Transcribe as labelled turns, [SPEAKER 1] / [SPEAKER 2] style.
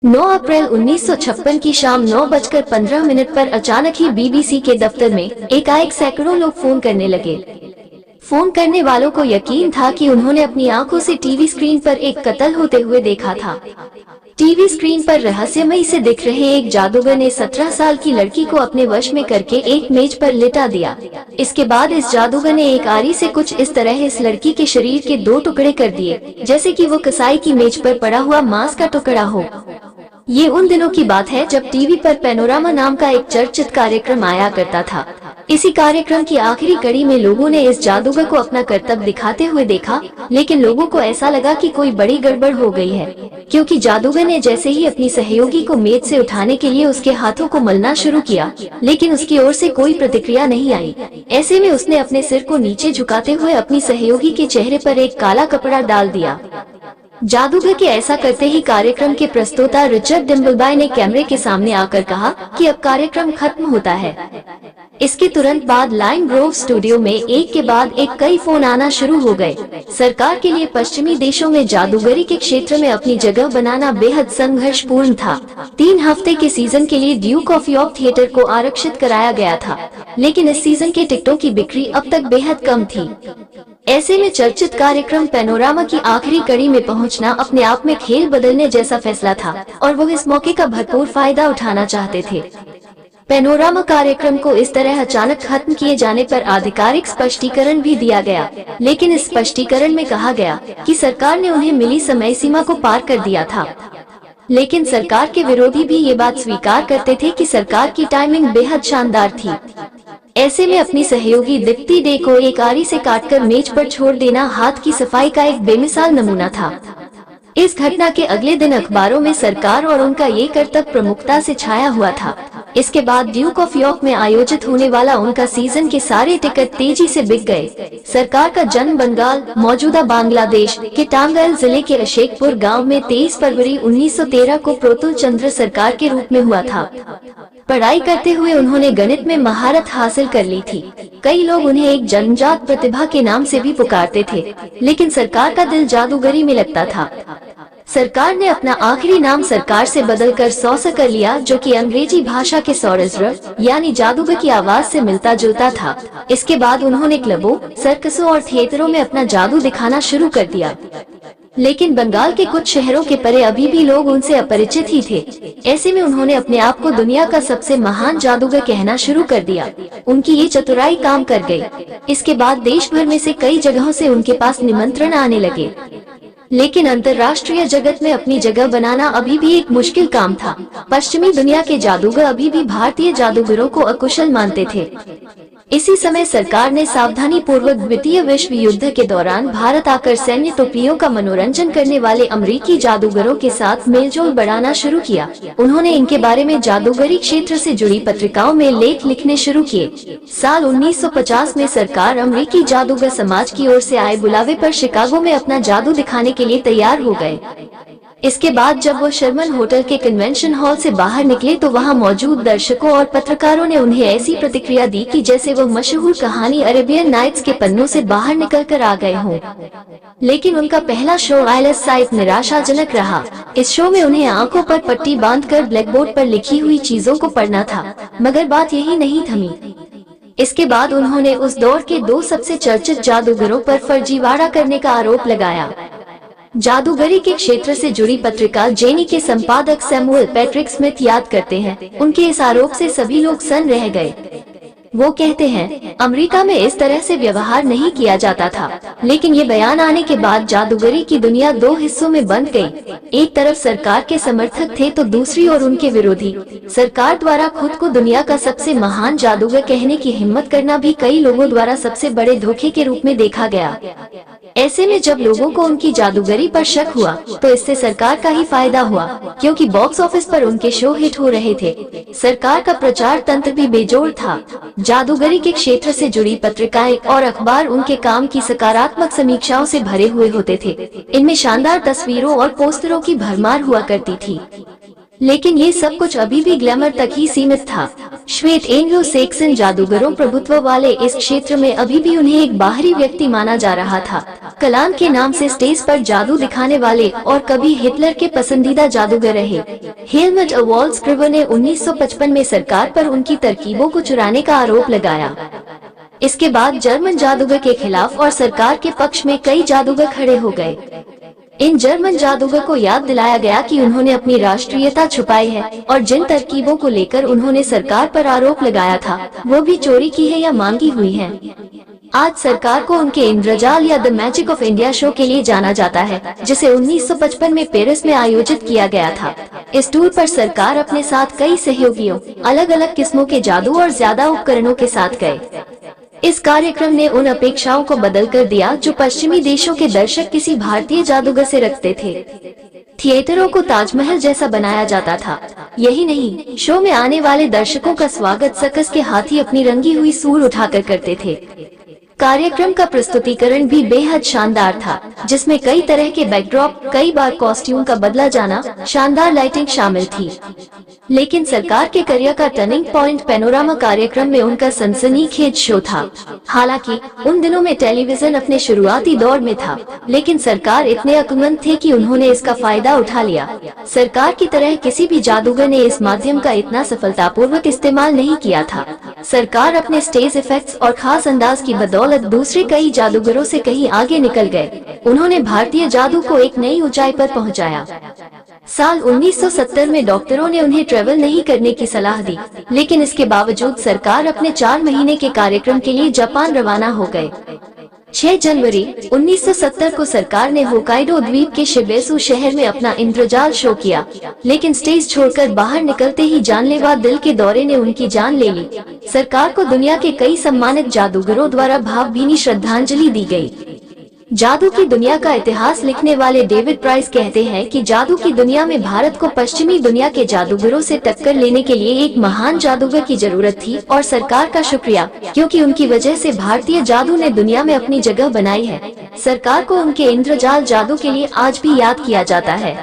[SPEAKER 1] 9 अप्रैल 1956 की शाम 9:15 पर अचानक ही बीबीसी के दफ्तर में एकाएक सैकड़ों लोग फोन करने लगे। फोन करने वालों को यकीन था कि उन्होंने अपनी आंखों से टीवी स्क्रीन पर एक कत्ल होते हुए देखा था। टीवी स्क्रीन पर रहस्यमयी से दिख रहे एक जादूगर ने 17 साल की लड़की को अपने वश में करके एक मेज पर लिटा दिया। इसके बाद इस जादूगर ने एक आरी से कुछ इस तरह इस लड़की के शरीर के 2 टुकड़े कर दिए, जैसे कि वो कसाई की मेज पर पड़ा हुआ मांस का टुकड़ा हो। ये उन दिनों की बात है जब टीवी पर पैनोरामा नाम का एक चर्चित कार्यक्रम आया करता था। इसी कार्यक्रम की आखिरी कड़ी में लोगों ने इस जादूगर को अपना करतब दिखाते हुए देखा, लेकिन लोगों को ऐसा लगा कि कोई बड़ी गड़बड़ हो गई है, क्योंकि जादूगर ने जैसे ही अपनी सहयोगी को मेज से उठाने के लिए उसके हाथों को मलना शुरू किया, लेकिन उसकी ओर से कोई प्रतिक्रिया नहीं आई। ऐसे में उसने अपने सिर को नीचे झुकाते हुए अपनी सहयोगी के चेहरे पर एक काला कपड़ा डाल दिया। जादूगर के ऐसा करते ही कार्यक्रम के प्रस्तोता रिचर्ड डिम्बलबाई ने कैमरे के सामने आकर कहा कि अब कार्यक्रम खत्म होता है। इसके तुरंत बाद लाइन ग्रोव स्टूडियो में एक के बाद एक कई फोन आना शुरू हो गए। सरकार के लिए पश्चिमी देशों में जादूगरी के क्षेत्र में अपनी जगह बनाना बेहद संघर्षपूर्ण था। 3 हफ्ते के सीजन के लिए ड्यूक ऑफ यॉर्क थिएटर को आरक्षित कराया गया था, लेकिन इस सीजन के टिकटों की बिक्री अब तक बेहद कम थी। ऐसे में चर्चित कार्यक्रम पैनोरामा की आखिरी कड़ी में पहुंचना अपने आप में खेल बदलने जैसा फैसला था, और वो इस मौके का भरपूर फायदा उठाना चाहते थे। पैनोरामा कार्यक्रम को इस तरह अचानक खत्म किए जाने पर आधिकारिक स्पष्टीकरण भी दिया गया, लेकिन इस स्पष्टीकरण में कहा गया कि सरकार ने उन्हें मिली समय सीमा को पार कर दिया था। लेकिन सरकार के विरोधी भी ये बात स्वीकार करते थे कि सरकार की टाइमिंग बेहद शानदार थी। ऐसे में अपनी सहयोगी दीप्ति डे को एक आरी से काटकर मेज पर छोड़ देना हाथ की सफाई का एक बेमिसाल नमूना था। इस घटना के अगले दिन अखबारों में सरकार और उनका ये करतब प्रमुखता से छाया हुआ था। इसके बाद ड्यूक ऑफ यॉर्क में आयोजित होने वाला उनका सीजन के सारे टिकट तेजी से बिक गए। सरकार का जन्म बंगाल, मौजूदा बांग्लादेश के टांगल जिले के अशेकपुर गांव में 23 फरवरी 1913 को प्रोतुल चंद्र सरकार के रूप में हुआ था। पढ़ाई करते हुए उन्होंने गणित में महारत हासिल कर ली थी। कई लोग उन्हें एक जन्मजात प्रतिभा के नाम से भी पुकारते थे, लेकिन सरकार का दिल जादूगरी में लगता था। सरकार ने अपना आखिरी नाम सरकार से बदलकर सौसा कर लिया, जो कि अंग्रेजी भाषा के सॉरसरर यानी जादूगर की आवाज से मिलता जुलता था। इसके बाद उन्होंने क्लबों, सर्कसों और थिएटरों में अपना जादू दिखाना शुरू कर दिया, लेकिन बंगाल के कुछ शहरों के परे अभी भी लोग उनसे अपरिचित ही थे। ऐसे में उन्होंने अपने आप को दुनिया का सबसे महान जादूगर कहना शुरू कर दिया। उनकी ये चतुराई काम कर गई। इसके बाद देश भर में से कई जगहों से उनके पास निमंत्रण आने लगे, लेकिन अंतर्राष्ट्रीय जगत में अपनी जगह बनाना अभी भी एक मुश्किल काम था। पश्चिमी दुनिया के जादूगर अभी भी भारतीय जादूगरों को अकुशल मानते थे। इसी समय सरकार ने सावधानी पूर्वक द्वितीय विश्व युद्ध के दौरान भारत आकर सैन्य टोपियों का मनोरंजन करने वाले अमेरिकी जादूगरों के साथ मेलजोल बढ़ाना शुरू किया। उन्होंने इनके बारे में जादूगरी क्षेत्र से जुड़ी पत्रिकाओं में लेख लिखने शुरू किए। साल 1950 में सरकार अमेरिकी जादूगर समाज की ओर से आए बुलावे पर शिकागो में अपना जादू दिखाने के लिए तैयार हो गए। इसके बाद जब वो शर्मन होटल के कन्वेंशन हॉल से बाहर निकले तो वहां मौजूद दर्शकों और पत्रकारों ने उन्हें ऐसी प्रतिक्रिया दी कि जैसे वो मशहूर कहानी अरेबियन नाइट्स के पन्नों से बाहर निकलकर आ गए हों। लेकिन उनका पहला शो आइलस साइट निराशाजनक रहा। इस शो में उन्हें आंखों पर पट्टी बांधकर ब्लैकबोर्ड पर लिखी हुई चीजों को पढ़ना था, मगर बात यही नहीं थमी। इसके बाद उन्होंने उस दौर के 2 सबसे चर्चित जादूगरों पर फर्जीवाड़ा करने का आरोप लगाया। जादूगरी के क्षेत्र से जुड़ी पत्रिका जेनी के संपादक सैमुअल पैट्रिक स्मिथ याद करते हैं, उनके इस आरोप से सभी लोग सन्न रह गए। वो कहते हैं, अमेरिका में इस तरह से व्यवहार नहीं किया जाता था। लेकिन ये बयान आने के बाद जादूगरी की दुनिया 2 हिस्सों में बंट गई। एक तरफ सरकार के समर्थक थे तो दूसरी ओर उनके विरोधी। सरकार द्वारा खुद को दुनिया का सबसे महान जादूगर कहने की हिम्मत करना भी कई लोगों द्वारा सबसे बड़े धोखे के रूप में देखा गया। ऐसे में जब लोगों को उनकी जादूगरी पर शक हुआ तो इससे सरकार का ही फायदा हुआ, क्योंकि बॉक्स ऑफिस पर उनके शो हिट हो रहे थे। सरकार का प्रचार तंत्र भी बेजोड़ था। जादूगरी के क्षेत्र से जुड़ी पत्रिकाएं और अखबार उनके काम की सकारात्मक समीक्षाओं से भरे हुए होते थे। इनमें शानदार तस्वीरों और पोस्टरों की भरमार हुआ करती थी। लेकिन ये सब कुछ अभी भी ग्लैमर तक ही सीमित था। श्वेत एंग्लो सैक्सन जादूगरों प्रभुत्व वाले इस क्षेत्र में अभी भी उन्हें एक बाहरी व्यक्ति माना जा रहा था। कलाम के नाम से स्टेज पर जादू दिखाने वाले और कभी हिटलर के पसंदीदा जादूगर रहे। हेलमट अवॉल्ड स्क्रिवर ने 1955 में सरकार पर उनकी तरकीबों को चुराने का आरोप लगाया। इसके बाद जर्मन जादूगर के खिलाफ और सरकार के पक्ष में कई जादूगर खड़े हो गए। इन जर्मन जादूगर को याद दिलाया गया कि उन्होंने अपनी राष्ट्रीयता छुपाई है और जिन तरकीबों को लेकर उन्होंने सरकार पर आरोप लगाया था वो भी चोरी की है या मांगी हुई है। आज सरकार को उनके इंद्रजाल या the magic of India show के लिए जाना जाता है, जिसे 1955 में पेरिस में आयोजित किया गया था। इस टूर पर सरकार अपने साथ कई सहयोगियों, अलग अलग किस्मों के जादू और ज्यादा उपकरणों के साथ गए। इस कार्यक्रम ने उन अपेक्षाओं को बदल कर दिया जो पश्चिमी देशों के दर्शक किसी भारतीय जादूगर से रखते थे। थिएटरों को ताजमहल जैसा बनाया जाता था। यही नहीं, शो में आने वाले दर्शकों का स्वागत सर्कस के हाथी अपनी रंगी हुई सूंड उठाकर करते थे। कार्यक्रम का प्रस्तुतिकरण भी बेहद शानदार था, जिसमें कई तरह के बैकड्रॉप, कई बार कॉस्ट्यूम का बदला जाना, शानदार लाइटिंग शामिल थी। लेकिन सरकार के करियर का टर्निंग पॉइंट पैनोरामा कार्यक्रम में उनका सनसनीखेज शो था। हालांकि उन दिनों में टेलीविजन अपने शुरुआती दौर में था, लेकिन सरकार इतने अक्लमंद थे कि उन्होंने इसका फायदा उठा लिया। सरकार की तरह किसी भी जादूगर ने इस माध्यम का इतना सफलतापूर्वक इस्तेमाल नहीं किया था। सरकार अपने स्टेज इफेक्ट्स और खास अंदाज की बदौलत दूसरे कई जादूगरों से कहीं आगे निकल गए। उन्होंने भारतीय जादू को एक नई ऊंचाई पर पहुंचाया। साल 1970 में डॉक्टरों ने उन्हें ट्रेवल नहीं करने की सलाह दी, लेकिन इसके बावजूद सरकार अपने 4 महीने के कार्यक्रम के लिए जापान रवाना हो गए। 6 जनवरी 1970 को सरकार ने होकाइडो द्वीप के शिबेसु शहर में अपना इंद्रजाल शो किया, लेकिन स्टेज छोड़कर बाहर निकलते ही जानलेवा दिल के दौरे ने उनकी जान ले ली। सरकार को दुनिया के कई सम्मानित जादूगरों द्वारा भावभीनी श्रद्धांजलि दी गई। जादू की दुनिया का इतिहास लिखने वाले डेविड प्राइस कहते हैं कि जादू की दुनिया में भारत को पश्चिमी दुनिया के जादूगरों से टक्कर लेने के लिए एक महान जादूगर की जरूरत थी, और सरकार का शुक्रिया, क्योंकि उनकी वजह से भारतीय जादू ने दुनिया में अपनी जगह बनाई है। सरकार को उनके इंद्रजाल जादू के लिए आज भी याद किया जाता है।